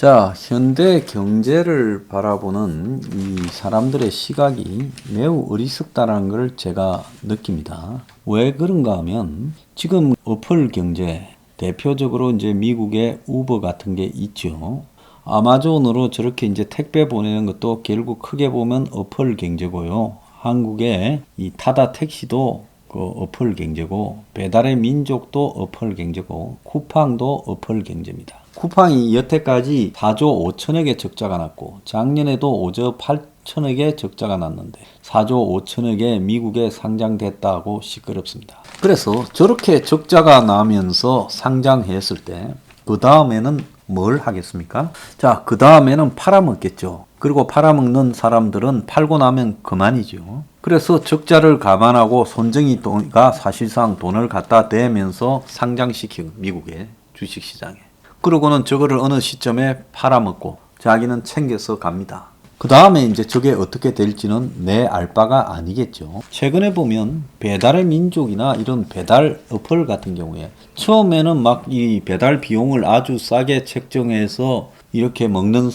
자, 현대 경제를 바라보는 이 사람들의 시각이 매우 어리석다라는 걸 제가 느낍니다. 왜 그런가 하면 지금 어플 경제, 대표적으로 이제 미국의 우버 같은 게 있죠. 아마존으로 저렇게 이제 택배 보내는 것도 결국 크게 보면 어플 경제고요. 한국의 이 타다 택시도 그 어플 경제고, 배달의 민족도 어플 경제고, 쿠팡도 어플 경제입니다. 쿠팡이 여태까지 4조 5천억의 적자가 났고, 작년에도 5조 8천억의 적자가 났는데 4조 5천억에 미국에 상장됐다고 시끄럽습니다. 그래서 저렇게 적자가 나면서 상장했을 때 그 다음에는 뭘 하겠습니까? 자, 그 다음에는 팔아먹겠죠. 그리고 팔아먹는 사람들은 팔고 나면 그만이죠. 그래서 적자를 감안하고 손정희가 사실상 돈을 갖다 대면서 상장시키고, 미국의 주식시장에. 그러고는 저거를 어느 시점에 팔아먹고 자기는 챙겨서 갑니다. 그 다음에 이제 저게 어떻게 될지는 내 알 바가 아니겠죠. 최근에 보면 배달의 민족이나 이런 배달 어플 같은 경우에 처음에는 막 이 배달 비용을 아주 싸게 책정해서 이렇게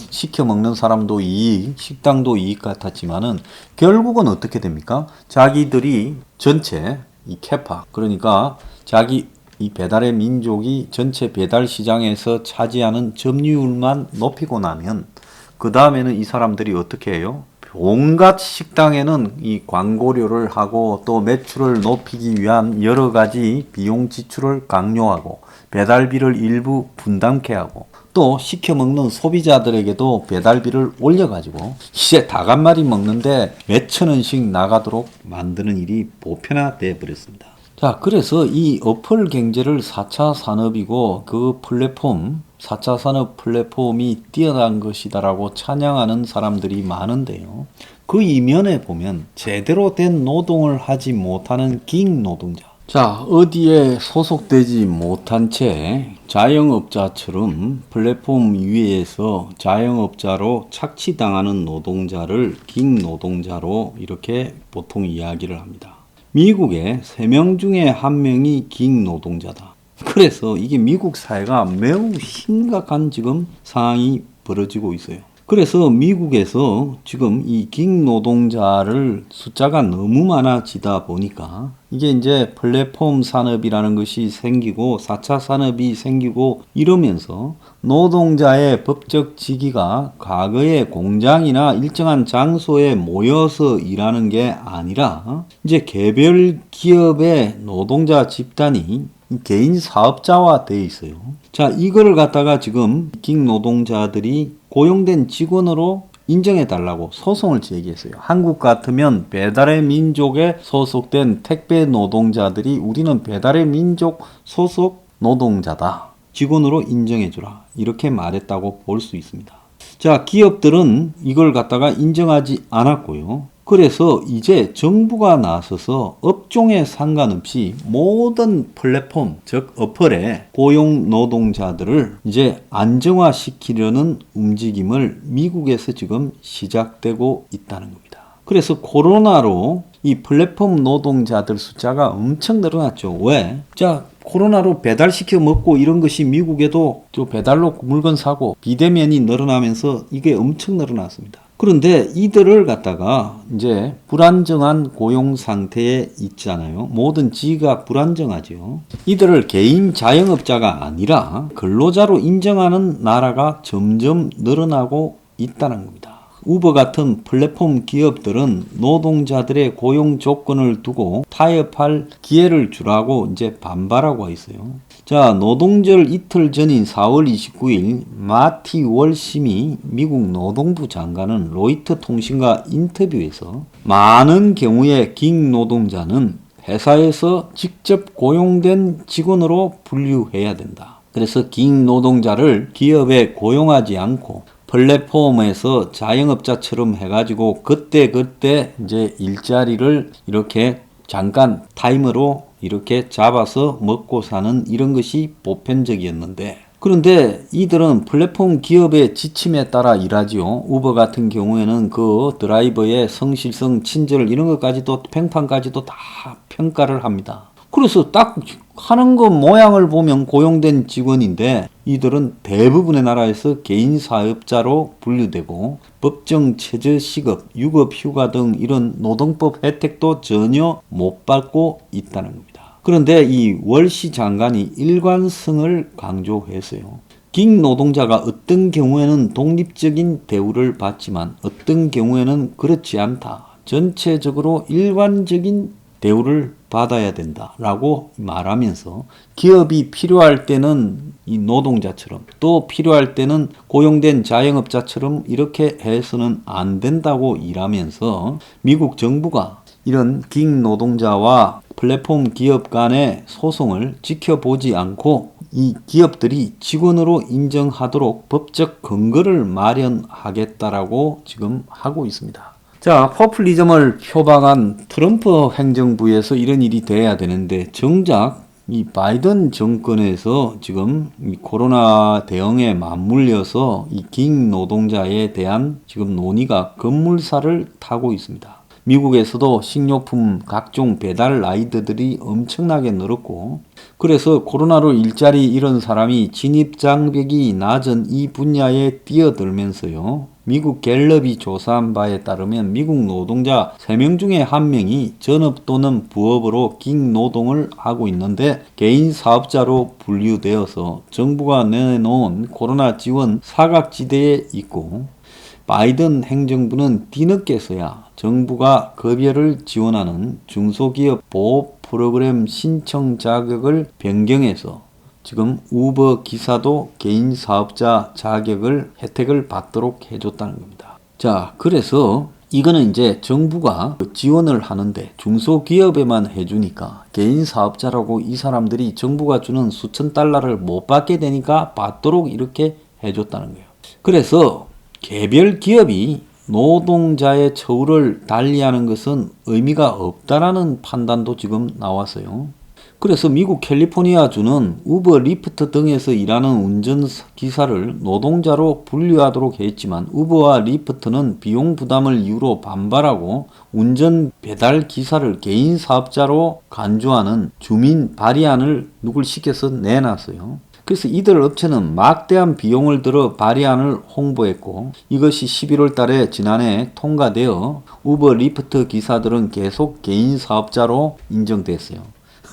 시켜 먹는 사람도 이익, 식당도 이익 같았지만은 결국은 어떻게 됩니까? 자기들이 전체 이 캐파, 그러니까 자기 이 배달의 민족이 전체 배달 시장에서 차지하는 점유율만 높이고 나면 그 다음에는 이 사람들이 어떻게 해요? 온갖 식당에는 이 광고료를 하고 또 매출을 높이기 위한 여러 가지 비용 지출을 강요하고 배달비를 일부 분담케 하고 또 시켜 먹는 소비자들에게도 배달비를 올려가지고 이제 닭 한 마리 먹는데 몇천 원씩 나가도록 만드는 일이 보편화되어 버렸습니다. 자, 그래서 이 어플 경제를 4차 산업이고 그 플랫폼, 4차 산업 플랫폼이 뛰어난 것이다라고 찬양하는 사람들이 많은데요. 그 이면에 보면 제대로 된 노동을 하지 못하는 깅 노동자. 자, 어디에 소속되지 못한 채 자영업자처럼 플랫폼 위에서 자영업자로 착취당하는 노동자를 깅 노동자로 이렇게 보통 이야기를 합니다. 미국의 3명 중에 1명이 깅 노동자다. 그래서 이게 미국 사회가 매우 심각한 지금 상황이 벌어지고 있어요. 그래서 미국에서 지금 이 깅 노동자를 숫자가 너무 많아지다 보니까 이게 이제 플랫폼 산업이라는 것이 생기고 4차 산업이 생기고 이러면서 노동자의 법적 직위가 과거에 공장이나 일정한 장소에 모여서 일하는 게 아니라 이제 개별 기업의 노동자 집단이 개인 사업자화 되어 있어요. 자, 이거를 갖다가 지금 깅 노동자들이 고용된 직원으로 인정해 달라고 소송을 제기했어요. 한국 같으면 배달의 민족에 소속된 택배 노동자들이 우리는 배달의 민족 소속 노동자다. 직원으로 인정해 주라. 이렇게 말했다고 볼 수 있습니다. 자, 기업들은 이걸 갖다가 인정하지 않았고요. 그래서 이제 정부가 나서서 업종에 상관없이 모든 플랫폼, 즉 어플의 고용 노동자들을 이제 안정화시키려는 움직임을 미국에서 지금 시작되고 있다는 겁니다. 그래서 코로나로 이 플랫폼 노동자들 숫자가 엄청 늘어났죠. 왜? 자, 코로나로 배달시켜 먹고 이런 것이 미국에도 또 배달로 물건 사고 비대면이 늘어나면서 이게 엄청 늘어났습니다. 그런데 이들을 갖다가 이제 불안정한 고용 상태에 있잖아요. 모든 지위가 불안정하죠. 이들을 개인 자영업자가 아니라 근로자로 인정하는 나라가 점점 늘어나고 있다는 겁니다. 우버 같은 플랫폼 기업들은 노동자들의 고용 조건을 두고 타협할 기회를 주라고 이제 반발하고 있어요. 자, 노동절 이틀 전인 4월 29일 마티 월심이 미국 노동부 장관은 로이터 통신과 인터뷰에서 많은 경우에 깅 노동자는 회사에서 직접 고용된 직원으로 분류해야 된다. 그래서 깅 노동자를 기업에 고용하지 않고 플랫폼에서 자영업자처럼 해가지고 그때 이제 일자리를 이렇게 잠깐 타임으로 이렇게 잡아서 먹고 사는 이런 것이 보편적이었는데, 그런데 이들은 플랫폼 기업의 지침에 따라 일하지요. 우버 같은 경우에는 그 드라이버의 성실성, 친절 이런 것까지도 평판까지도 다 평가를 합니다. 그래서 딱 하는 거 모양을 보면 고용된 직원인데 이들은 대부분의 나라에서 개인 사업자로 분류되고 법정 최저 시급, 유급 휴가 등 이런 노동법 혜택도 전혀 못 받고 있다는 겁니다. 그런데 이 월시 장관이 일관성을 강조했어요. 깅 노동자가 어떤 경우에는 독립적인 대우를 받지만 어떤 경우에는 그렇지 않다. 전체적으로 일관적인 대우를 받아야 된다라고 말하면서 기업이 필요할 때는 이 노동자처럼 또 필요할 때는 고용된 자영업자처럼 이렇게 해서는 안 된다고 일하면서 미국 정부가 이런 깅 노동자와 플랫폼 기업 간의 소송을 지켜보지 않고 이 기업들이 직원으로 인정하도록 법적 근거를 마련하겠다라고 지금 하고 있습니다. 자, 포퓰리즘을 표방한 트럼프 행정부에서 이런 일이 돼야 되는데 정작 이 바이든 정권에서 지금 이 코로나 대응에 맞물려서 이 깅 노동자에 대한 지금 논의가 급물살을 타고 있습니다. 미국에서도 식료품 각종 배달 라이더들이 엄청나게 늘었고 그래서 코로나로 일자리 잃은 사람이 진입 장벽이 낮은 이 분야에 뛰어들면서요. 미국 갤럽이 조사한 바에 따르면 미국 노동자 3명 중에 1명이 전업 또는 부업으로 깅 노동을 하고 있는데 개인 사업자로 분류되어서 정부가 내놓은 코로나 지원 사각지대에 있고 바이든 행정부는 뒤늦게서야 정부가 급여를 지원하는 중소기업 보호 프로그램 신청 자격을 변경해서 지금 우버 기사도 개인 사업자 자격을 혜택을 받도록 해줬다는 겁니다. 자, 그래서 이거는 이제 정부가 지원을 하는데 중소기업에만 해주니까 개인 사업자라고 이 사람들이 정부가 주는 수천 달러를 못 받게 되니까 받도록 이렇게 해줬다는 거예요. 그래서 개별 기업이 노동자의 처우를 달리하는 것은 의미가 없다라는 판단도 지금 나왔어요. 그래서 미국 캘리포니아주는 우버, 리프트 등에서 일하는 운전기사를 노동자로 분류하도록 했지만 우버와 리프트는 비용 부담을 이유로 반발하고 운전 배달 기사를 개인 사업자로 간주하는 주민 발의안을 누굴 시켜서 내놨어요. 그래서 이들 업체는 막대한 비용을 들어 발의안을 홍보했고 이것이 11월 달에 지난해 통과되어 우버, 리프트 기사들은 계속 개인 사업자로 인정됐어요.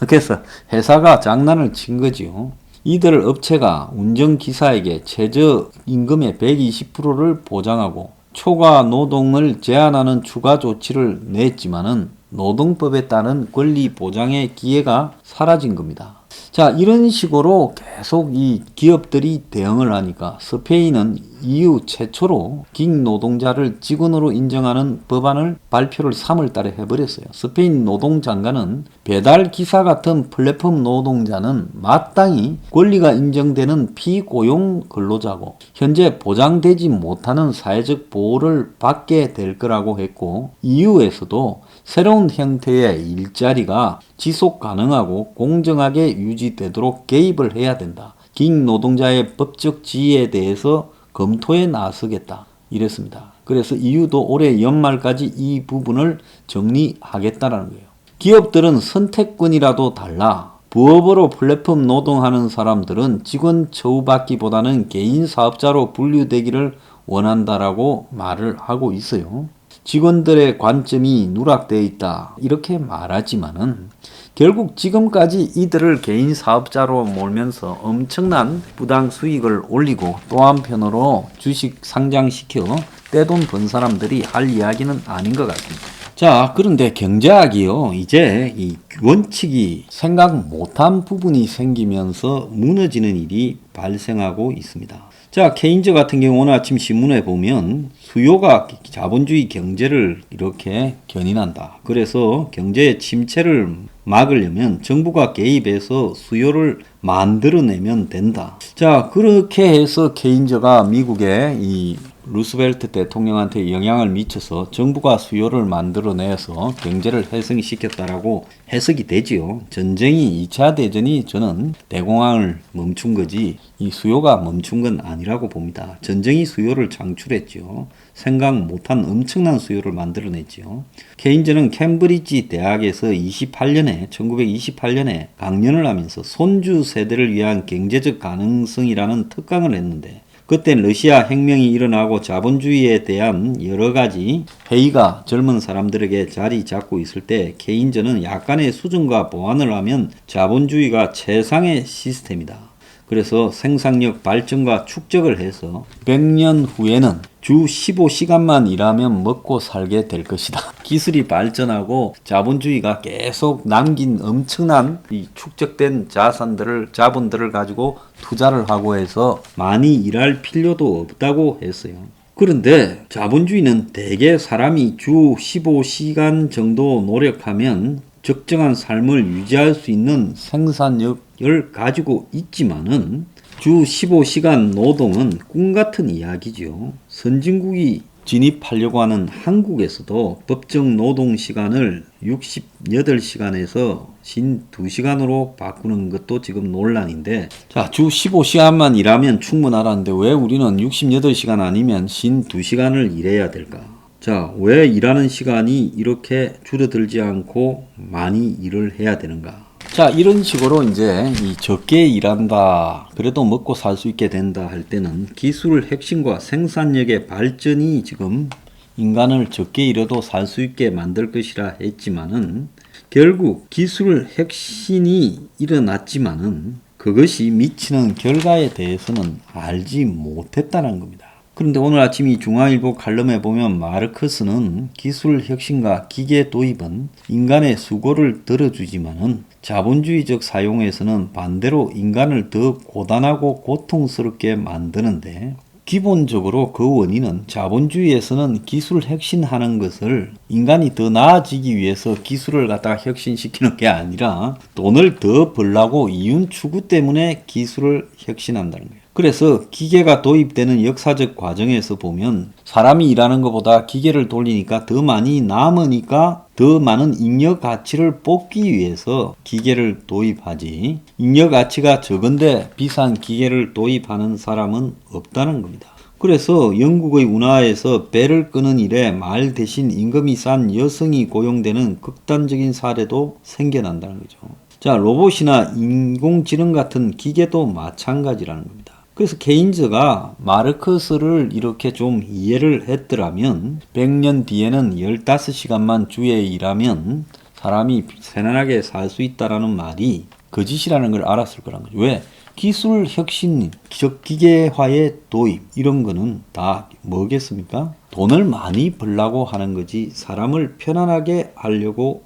그래서 회사가 장난을 친 거지요. 이들 업체가 운전기사에게 최저임금의 120%를 보장하고 초과 노동을 제한하는 추가 조치를 냈지만은 노동법에 따른 권리 보장의 기회가 사라진 겁니다. 자, 이런 식으로 계속 이 기업들이 대응을 하니까 스페인은 EU 최초로 깅 노동자를 직원으로 인정하는 법안을 발표를 3월 달에 해버렸어요. 스페인 노동장관은 배달 기사 같은 플랫폼 노동자는 마땅히 권리가 인정되는 피고용 근로자고 현재 보장되지 못하는 사회적 보호를 받게 될 거라고 했고 EU에서도 새로운 형태의 일자리가 지속 가능하고 공정하게 유지되도록 개입을 해야 된다. 깅 노동자의 법적 지위에 대해서 검토에 나서겠다. 이랬습니다. 그래서 EU도 올해 연말까지 이 부분을 정리하겠다라는 거예요. 기업들은 선택권이라도 달라. 부업으로 플랫폼 노동하는 사람들은 직원 처우받기보다는 개인 사업자로 분류되기를 원한다라고 말을 하고 있어요. 직원들의 관점이 누락되어 있다 이렇게 말하지만은 결국 지금까지 이들을 개인 사업자로 몰면서 엄청난 부당 수익을 올리고 또 한편으로 주식 상장시켜 떼돈 번 사람들이 할 이야기는 아닌 것 같습니다. 자, 그런데 경제학이요, 이제 이 원칙이 생각 못한 부분이 생기면서 무너지는 일이 발생하고 있습니다. 자, 케인즈 같은 경우 오늘 아침 신문에 보면 수요가 자본주의 경제를 이렇게 견인한다. 그래서 경제의 침체를 막으려면 정부가 개입해서 수요를 만들어내면 된다. 자, 그렇게 해서 케인즈가 미국의 이 루스벨트 대통령한테 영향을 미쳐서 정부가 수요를 만들어내서 경제를 회생시켰다라고 해석이 되지요. 전쟁이 2차 대전이 저는 대공황을 멈춘 거지 이 수요가 멈춘 건 아니라고 봅니다. 전쟁이 수요를 창출했죠. 생각 못한 엄청난 수요를 만들어냈죠. 케인즈는 캠브리지 대학에서 1928년에 강연을 하면서 손주 세대를 위한 경제적 가능성이라는 특강을 했는데 그때 러시아 혁명이 일어나고 자본주의에 대한 여러 가지 회의가 젊은 사람들에게 자리 잡고 있을 때 케인즈는 약간의 수정과 보완을 하면 자본주의가 최상의 시스템이다. 그래서 생산력 발전과 축적을 해서 100년 후에는 주 15시간만 일하면 먹고 살게 될 것이다. 기술이 발전하고 자본주의가 계속 남긴 엄청난 이 축적된 자본들을 가지고 투자를 하고 해서 많이 일할 필요도 없다고 했어요. 그런데 자본주의는 대개 사람이 주 15시간 정도 노력하면 적정한 삶을 유지할 수 있는 생산력을 가지고 있지만은 주 15시간 노동은 꿈같은 이야기죠. 선진국이 진입하려고 하는 한국에서도 법정 노동 시간을 68시간에서 52시간으로 바꾸는 것도 지금 논란인데 자, 주 15시간만 일하면 충분하라는데 왜 우리는 68시간 아니면 52시간을 일해야 될까? 자, 왜 일하는 시간이 이렇게 줄어들지 않고 많이 일을 해야 되는가? 자, 이런 식으로 이제 이 적게 일한다, 그래도 먹고 살 수 있게 된다 할 때는 기술 혁신과 생산력의 발전이 지금 인간을 적게 일해도 살 수 있게 만들 것이라 했지만은 결국 기술 혁신이 일어났지만은 그것이 미치는 결과에 대해서는 알지 못했다는 겁니다. 그런데 오늘 아침 이 중앙일보 칼럼에 보면 마르크스는 기술 혁신과 기계 도입은 인간의 수고를 덜어주지만은 자본주의적 사용에서는 반대로 인간을 더 고단하고 고통스럽게 만드는데 기본적으로 그 원인은 자본주의에서는 기술 혁신하는 것을 인간이 더 나아지기 위해서 기술을 갖다가 혁신시키는 게 아니라 돈을 더 벌라고 이윤 추구 때문에 기술을 혁신한다는 거예요. 그래서 기계가 도입되는 역사적 과정에서 보면 사람이 일하는 것보다 기계를 돌리니까 더 많이 남으니까 더 많은 잉여 가치를 뽑기 위해서 기계를 도입하지 잉여 가치가 적은데 비싼 기계를 도입하는 사람은 없다는 겁니다. 그래서 영국의 운하에서 배를 끄는 일에 말 대신 임금이 싼 여성이 고용되는 극단적인 사례도 생겨난다는 거죠. 자, 로봇이나 인공지능 같은 기계도 마찬가지라는 겁니다. 그래서 케인즈가 마르크스를 이렇게 좀 이해를 했더라면 100년 뒤에는 15시간만 주에 일하면 사람이 편안하게 살 수 있다라는 말이 거짓이라는 걸 알았을 거란 거죠. 왜? 기술 혁신, 기계화의 도입 이런 거는 다 뭐겠습니까? 돈을 많이 벌려고 하는 거지 사람을 편안하게 하려고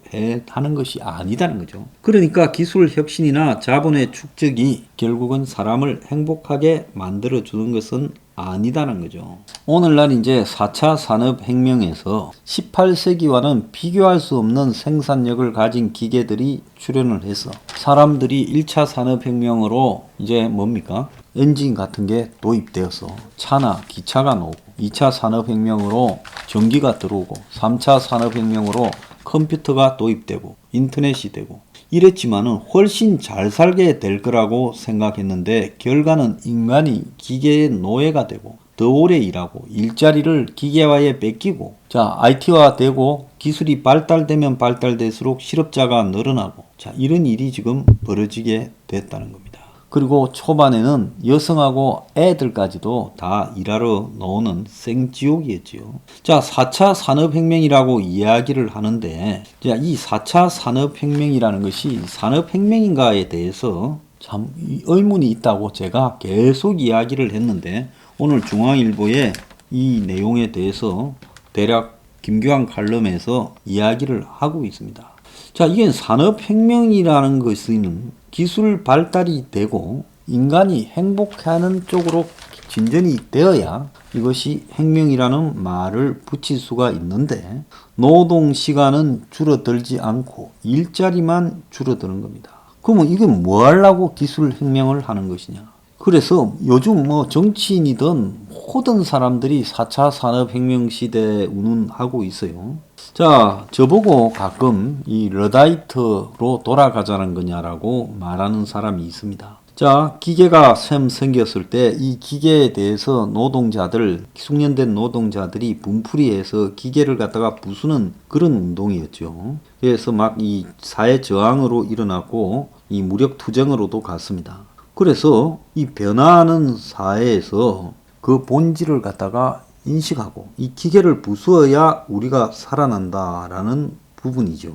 하는 것이 아니다는 거죠. 그러니까 기술 혁신이나 자본의 축적이 결국은 사람을 행복하게 만들어주는 것은 아니다는 거죠. 오늘날 이제 4차 산업혁명에서 18세기와는 비교할 수 없는 생산력을 가진 기계들이 출현을 해서 사람들이 1차 산업혁명으로 이제 뭡니까? 엔진 같은 게 도입되어서 차나 기차가 나오고 2차 산업혁명으로 전기가 들어오고 3차 산업혁명으로 컴퓨터가 도입되고 인터넷이 되고 이랬지만은 훨씬 잘 살게 될 거라고 생각했는데 결과는 인간이 기계의 노예가 되고 더 오래 일하고 일자리를 기계화에 뺏기고 자 IT화 되고 기술이 발달되면 발달될수록 실업자가 늘어나고 자 이런 일이 지금 벌어지게 됐다는 겁니다. 그리고 초반에는 여성하고 애들까지도 다 일하러 나오는 생지옥이었지요. 자, 4차 산업혁명이라고 이야기를 하는데, 자, 이 4차 산업혁명이라는 것이 산업혁명인가에 대해서 참 의문이 있다고 제가 계속 이야기를 했는데, 오늘 중앙일보에 이 내용에 대해서 대략 김규환 칼럼에서 이야기를 하고 있습니다. 자, 이게 산업혁명이라는 것은 기술 발달이 되고 인간이 행복해하는 쪽으로 진전이 되어야 이것이 혁명이라는 말을 붙일 수가 있는데 노동시간은 줄어들지 않고 일자리만 줄어드는 겁니다. 그러면 이게 뭐 하려고 기술혁명을 하는 것이냐? 그래서 요즘 뭐 정치인이든 모든 사람들이 4차 산업혁명 시대에 운운하고 있어요. 자, 저보고 가끔 이 러다이트로 돌아가자는 거냐라고 말하는 사람이 있습니다. 자, 기계가 생겼을 때 이 기계에 대해서 노동자들, 숙련된 노동자들이 분풀이해서 기계를 갖다가 부수는 그런 운동이었죠. 그래서 막 이 사회 저항으로 일어났고 이 무력 투쟁으로도 갔습니다. 그래서 이 변화하는 사회에서 그 본질을 갖다가 인식하고 이 기계를 부수어야 우리가 살아난다라는 부분이죠.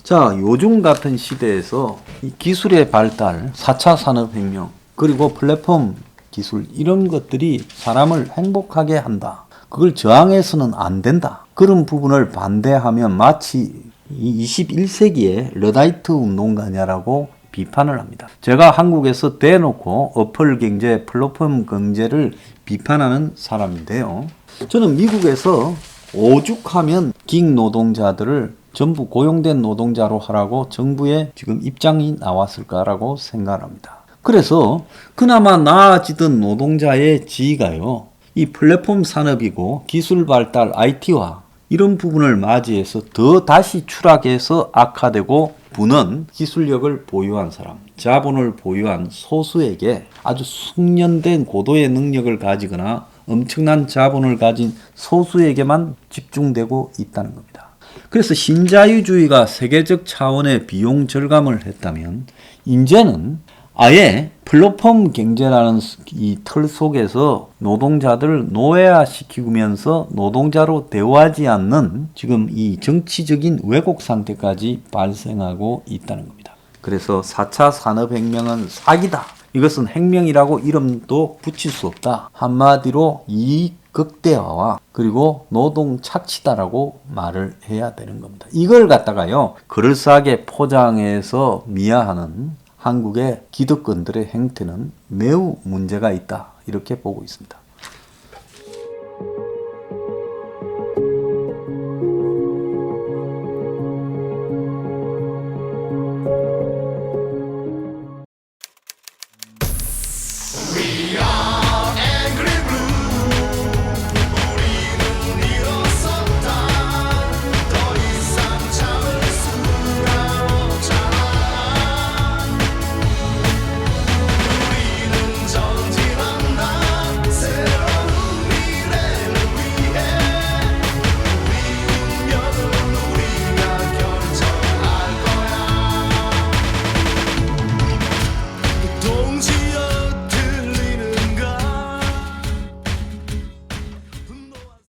자, 요즘 같은 시대에서 이 기술의 발달, 4차 산업혁명, 그리고 플랫폼 기술 이런 것들이 사람을 행복하게 한다. 그걸 저항해서는 안 된다. 그런 부분을 반대하면 마치 21세기의 러다이트 운동가냐라고 비판을 합니다. 제가 한국에서 대놓고 어플 경제, 플랫폼 경제를 비판하는 사람인데요. 저는 미국에서 오죽하면 긱 노동자들을 전부 고용된 노동자로 하라고 정부의 지금 입장이 나왔을까라고 생각합니다. 그래서 그나마 나아지던 노동자의 지위가요, 이 플랫폼 산업이고 기술 발달, IT화 이런 부분을 맞이해서 더 다시 추락해서 악화되고 부는 기술력을 보유한 사람, 자본을 보유한 소수에게 아주 숙련된 고도의 능력을 가지거나 엄청난 자본을 가진 소수에게만 집중되고 있다는 겁니다. 그래서 신자유주의가 세계적 차원의 비용 절감을 했다면 이제는 아예 플랫폼 경제라는 이 틀 속에서 노동자들을 노예화시키면서 노동자로 대우하지 않는 지금 이 정치적인 왜곡 상태까지 발생하고 있다는 겁니다. 그래서 4차 산업혁명은 사기다. 이것은 혁명이라고 이름도 붙일 수 없다. 한마디로 이익 극대화와 그리고 노동 착취다라고 말을 해야 되는 겁니다. 이걸 갖다가요, 그럴싸하게 포장해서 미화하는 한국의 기득권들의 행태는 매우 문제가 있다. 이렇게 보고 있습니다.